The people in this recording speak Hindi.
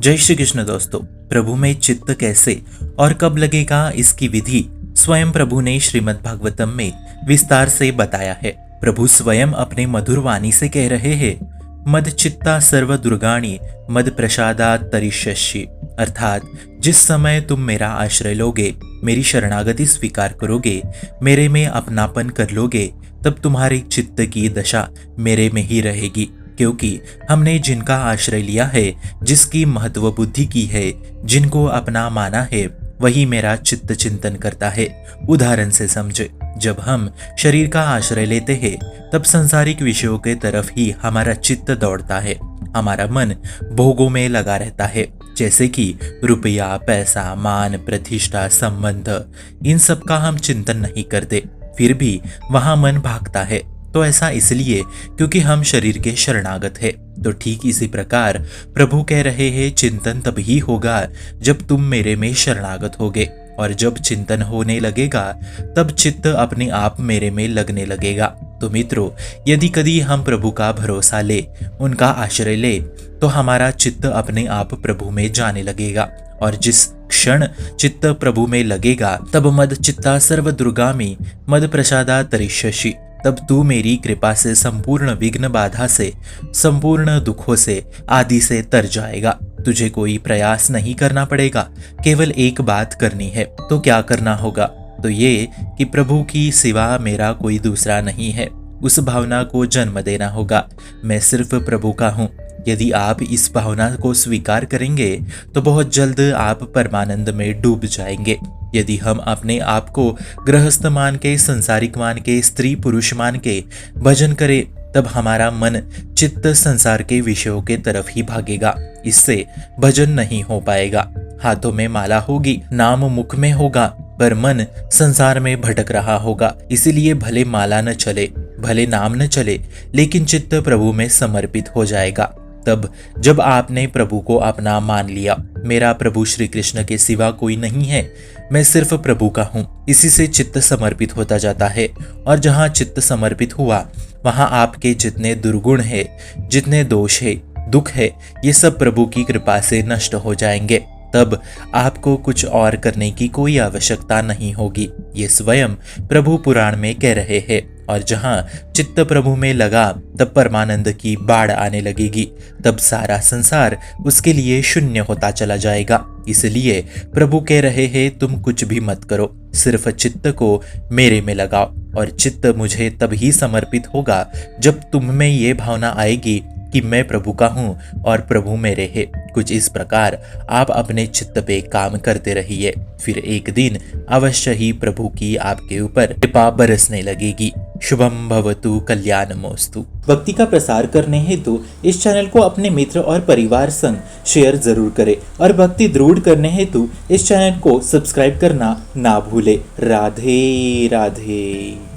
जय श्री कृष्ण दोस्तों। प्रभु में चित्त कैसे और कब लगेगा, इसकी विधि स्वयं प्रभु ने श्रीमद् भागवतम में विस्तार से बताया है। प्रभु स्वयं अपने मधुर वाणी से कह रहे हैं, मद चित्ता सर्व दुर्गाणी मद प्रसादात तरिष्यसि। अर्थात जिस समय तुम मेरा आश्रय लोगे, मेरी शरणागति स्वीकार करोगे, मेरे में अपनापन कर लोगे, तब तुम्हारी चित्त की दशा मेरे में ही रहेगी। क्योंकि हमने जिनका आश्रय लिया है, जिसकी महत्व बुद्धि की है, जिनको अपना माना है, वही मेरा चित्त चिंतन करता है। उदाहरण से समझे, जब हम शरीर का आश्रय लेते हैं तब सांसारिक विषयों के तरफ ही हमारा चित्त दौड़ता है। हमारा मन भोगों में लगा रहता है, जैसे कि रुपया, पैसा, मान, प्रतिष्ठा, संबंध, इन सब का हम चिंतन नहीं करते, फिर भी वहां मन भागता है। तो ऐसा इसलिए क्योंकि हम शरीर के शरणागत है। तो ठीक इसी प्रकार प्रभु कह रहे हैं, चिंतन तभी होगा जब तुम मेरे में शरणागत होगे, और जब चिंतन होने लगेगा तब चित्त अपने आप मेरे में लगने लगेगा। तो मित्रों, यदि कभी हम प्रभु का भरोसा ले, उनका आश्रय ले, तो हमारा चित्त अपने आप प्रभु में जाने लगेगा। और जिस क्षण चित्त प्रभु में लगेगा, तब मद चित्ता सर्व दुर्गामी मद प्रसादा तरिष्यसि। तब तू मेरी कृपा से संपूर्ण विघ्न बाधा से, संपूर्ण दुखों से, आदि से तर जाएगा। तुझे कोई प्रयास नहीं करना पड़ेगा, केवल एक बात करनी है। तो क्या करना होगा? तो ये कि प्रभु की सिवा मेरा कोई दूसरा नहीं है, उस भावना को जन्म देना होगा। मैं सिर्फ प्रभु का हूँ। यदि आप इस भावना को स्वीकार करेंगे तो बहुत जल्द आप परमानंद में डूब जाएंगे। यदि हम अपने आप को गृहस्थ मान के, संसारिक मान के, स्त्री पुरुष मान के भजन करें, तब हमारा मन चित्त संसार के विषयों के तरफ ही भागेगा। इससे भजन नहीं हो पाएगा। हाथों में माला होगी, नाम मुख में होगा, पर मन संसार में भटक रहा होगा। इसीलिए भले माला न चले, भले नाम न चले, लेकिन चित्त प्रभु में समर्पित हो जाएगा। तब जब आपने प्रभु को अपना मान लिया, मेरा प्रभु श्री कृष्ण के सिवा कोई नहीं है, मैं सिर्फ प्रभु का हूँ, इसी से चित्त समर्पित होता जाता है। और जहाँ चित्त समर्पित हुआ, वहाँ आपके जितने दुर्गुण है, जितने दोष है, दुख है, ये सब प्रभु की कृपा से नष्ट हो जाएंगे। तब आपको कुछ और करने की कोई आवश्यकता नहीं होगी। ये स्वयं प्रभु पुराण में कह रहे हैं। और जहाँ चित्त प्रभु में लगा, तब परमानंद की बाढ़ आने लगेगी। तब सारा संसार उसके लिए शून्य होता चला जाएगा। इसलिए प्रभु कह रहे हैं, तुम कुछ भी मत करो, सिर्फ चित्त को मेरे में लगाओ। और चित्त मुझे तभी समर्पित होगा जब तुम में ये भावना आएगी कि मैं प्रभु का हूँ और प्रभु मेरे है। कुछ इस प्रकार आप अपने चित्त पे काम करते रहिए, फिर एक दिन अवश्य ही प्रभु की आपके ऊपर कृपा बरसने लगेगी। शुभम भवतु कल्याणमोस्तु। भक्ति का प्रसार करने हेतु इस चैनल को अपने मित्र और परिवार संग शेयर जरूर करें, और भक्ति दृढ़ करने हेतु इस चैनल को सब्सक्राइब करना ना भूले। राधे राधे।